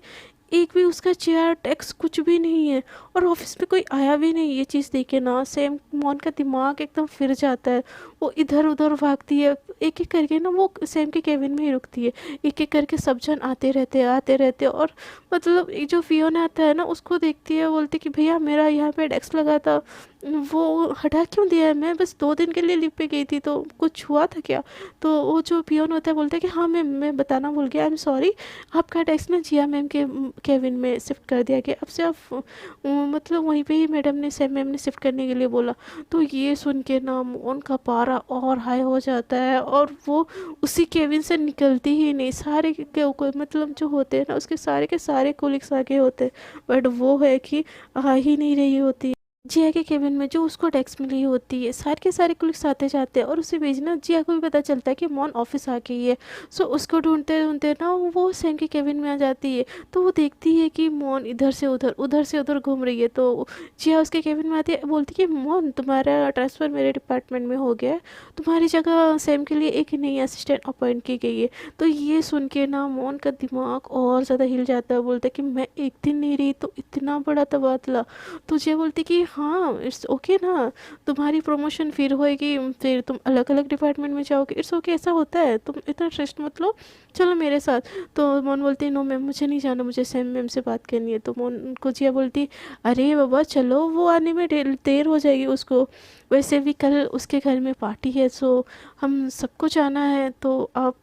एक भी उसका चेयर डेस्क कुछ भी नहीं है और ऑफिस में कोई आया भी नहीं। ये चीज़ देखे ना सैम मोहन का दिमाग एकदम फिर जाता है, वो इधर उधर भागती है, एक एक करके ना वो सैम के केबिन में ही रुकती है। एक एक करके सब जन आते रहते और मतलब ये जो फियोन आता है ना उसको देखती है, बोलती कि भैया मेरा यहाँ पे डेस्क लगा था वो हटा क्यों दिया है, मैं बस 2 दिन के लिए लीव पे गई थी तो कुछ हुआ था क्या। तो वो जो पियोन होता है बोलता है कि हाँ मैं बताना भूल गया, आई एम सॉरी, आपका डेस्क ना जिया मैम के केबिन में शिफ्ट कर दिया गया, अब से आप मतलब वहीं पे ही मैडम ने सैम मैम ने शिफ्ट करने के लिए बोला। तो ये सुन के ना उनका पारा और हाई हो जाता है और वो उसी केबिन से निकलती ही नहीं। सारे के मतलब जो होते हैं ना उसके सारे के सारे कोलिग्स आगे होते हैं, बट वो है कि आ ही नहीं रही होती। जिया के केबिन में जो उसको डेस्क मिली होती है, सारे के सारे क्लिक्स आते जाते हैं और उसी बीच ना जिया को भी पता चलता है कि मोन ऑफिस आ गई है। सो उसको ढूंढते ढूंढते ना वो सैम के केबिन में आ जाती है। तो वो देखती है कि मोन इधर से उधर घूम रही है। तो जिया उसके केबिन में आती है, बोलती है कि मोन तुम्हारा ट्रांसफ़र मेरे डिपार्टमेंट में हो गया है, तुम्हारी जगह सैम के लिए एक नई असिस्टेंट अपॉइंट की गई है। तो ये सुन के ना मोन का दिमाग और ज़्यादा हिल जाता है, बोलता है कि मैं एक दिन नहीं रही तो इतना बड़ा तबादला। तुझे बोलती कि हाँ इट्स ओके ना, तुम्हारी प्रमोशन फिर होएगी, फिर तुम अलग अलग डिपार्टमेंट में जाओगे, इट्स ओके ऐसा होता है, तुम इतना स्ट्रेस मत लो, चलो मेरे साथ। तो मोन बोलती है नो मैम मुझे नहीं जाना, मुझे सैम मैम से बात करनी है। तो मोन को जिया बोलती अरे बाबा चलो, वो आने में देर हो जाएगी उसको, वैसे भी कल उसके घर में पार्टी है, सो हम सबको जाना है, तो आप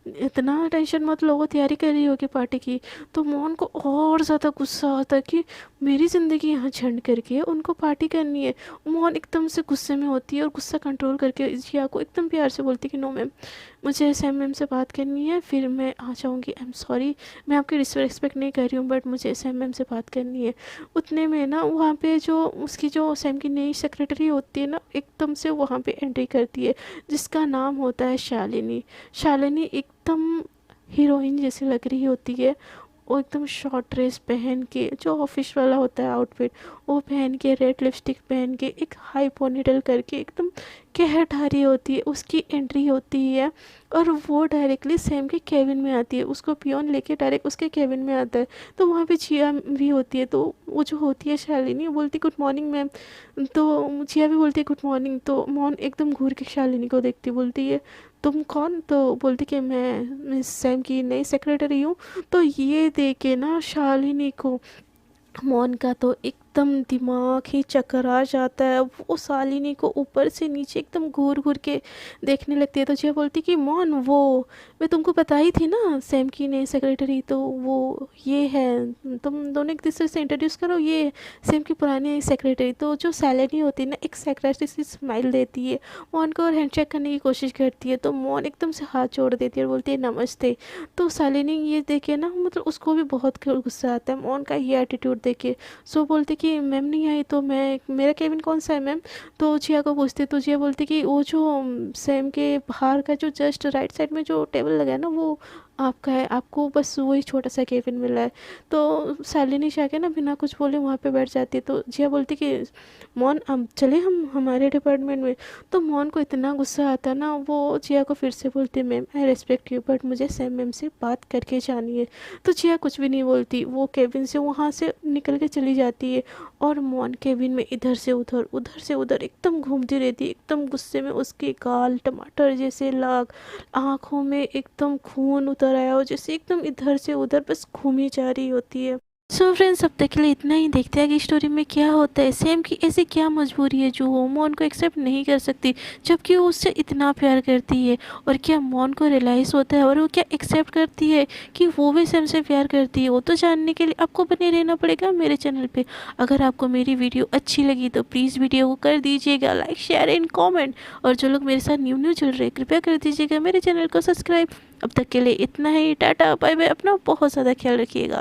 इतना टेंशन मत लो, वो तैयारी कर रही होगी पार्टी की। तो मोहन को और ज़्यादा गुस्सा आता है कि मेरी ज़िंदगी यहाँ झंड करके उनको पार्टी करनी है। मोहन एकदम से गुस्से में होती है और गुस्सा कंट्रोल करके जिया को एकदम प्यार से बोलती है कि नो मैम मुझे सैम मैम से बात करनी है, फिर मैं आ जाऊँगी, आई एम सॉरी मैं आपकी रिस्पेक्ट नहीं कर रही हूँ बट मुझे सैम मैम से बात करनी है। उतने में ना वहाँ पे जो उसकी जो सैम की नई सेक्रेटरी होती है ना एकदम से वहाँ पे एंट्री करती है, जिसका नाम होता है शालिनी। शालिनी एकदम हीरोइन जैसी लग रही होती है, वो एकदम शॉर्ट ड्रेस पहन के जो ऑफिस वाला होता है आउटफिट वो पहन के, रेड लिपस्टिक पहन के, एक हाई पोनीटेल करके एकदम कह ढा रही होती है। उसकी एंट्री होती है और वो डायरेक्टली सैम के केबिन में आती है, उसको पियोन लेके डायरेक्ट उसके केबिन में आता है। तो वहाँ पे जिया भी होती है, तो वो जो होती है शालिनी बोलती गुड मॉर्निंग मैम, तो जिया भी बोलती है गुड मॉर्निंग। तो मोहन एकदम घूर के शालिनी को देखती बोलती है तुम कौन। तो बोलती कि मैं मिस सैम की नई सेक्रेटरी हूँ। तो ये देखे ना शालिनी को मोहन का तो एकदम दिमाग ही चकरा जाता है, वो शालिनी को ऊपर से नीचे एकदम घूर घूर के देखने लगती है। तो जिया बोलती कि मोहन वो मैं तुमको बताई थी ना सैम की नई सेक्रेटरी, तो वो ये है, तुम दोनों एक दूसरे से इंट्रोड्यूस करो, ये सैम की पुरानी सेक्रेटरी। तो जो शालिनी होती है ना एक सेक्रेटरी सी स्माइल देती है मोहन को और हैंडशेक करने की कोशिश करती है। तो मोहन एकदम से हाथ जोड़ देती है और बोलती है नमस्ते। तो शालिनी ये देखे ना मतलब उसको भी बहुत गुस्सा आता है मोहन का ये एटीट्यूड देखे। सो बोलती कि मैम नहीं आई तो मैं मेरा केबिन कौन सा है मैम। तो जिया को पूछती तो जिया बोलती कि वो जो सैम के बाहर का जो जस्ट राइट साइड में जो टेबल लेवल लगा है ना वो आपका है, आपको बस वही छोटा सा केबिन मिला है। तो शालिनी जाके ना बिना कुछ बोले वहाँ पे बैठ जाती है। तो जिया बोलती कि मोहन हम चले हम हमारे डिपार्टमेंट में। तो मोहन को इतना गुस्सा आता ना, वो जिया को फिर से बोलती ma'am I respect you but मुझे सैम मैम से बात करके जानी है। तो जिया कुछ भी नहीं बोलती, वो केबिन से वहाँ से निकल के चली जाती है। और मोहन केबिन में इधर से उधर एकदम घूमती रहती है, एकदम गुस्से में। उसके गाल टमाटर जैसे लाग, आँखों में एकदम खून उतर आया हो, जैसे एकदम इधर से उधर बस घूमी जा रही होती है। सो फ्रेंड्स, अब तक के लिए इतना ही। देखते हैं कि स्टोरी में क्या होता है। सैम की ऐसी क्या मजबूरी है जो वो मोहन को एक्सेप्ट नहीं कर सकती, जबकि वो उससे इतना प्यार करती है। और क्या मोहन को रियलाइज़ होता है और वो क्या एक्सेप्ट करती है कि वो भी सैम से प्यार करती है। वो तो जानने के लिए आपको बने रहना पड़ेगा मेरे चैनल पे। अगर आपको मेरी वीडियो अच्छी लगी तो प्लीज़ वीडियो को कर दीजिएगा लाइक शेयर एंड कॉमेंट। और जो लोग मेरे साथ न्यू चल रहे हैं कृपया कर दीजिएगा मेरे चैनल को सब्सक्राइब। अब तक के लिए इतना ही। टाटा बाय बाय, अपना बहुत ज़्यादा ख्याल रखिएगा।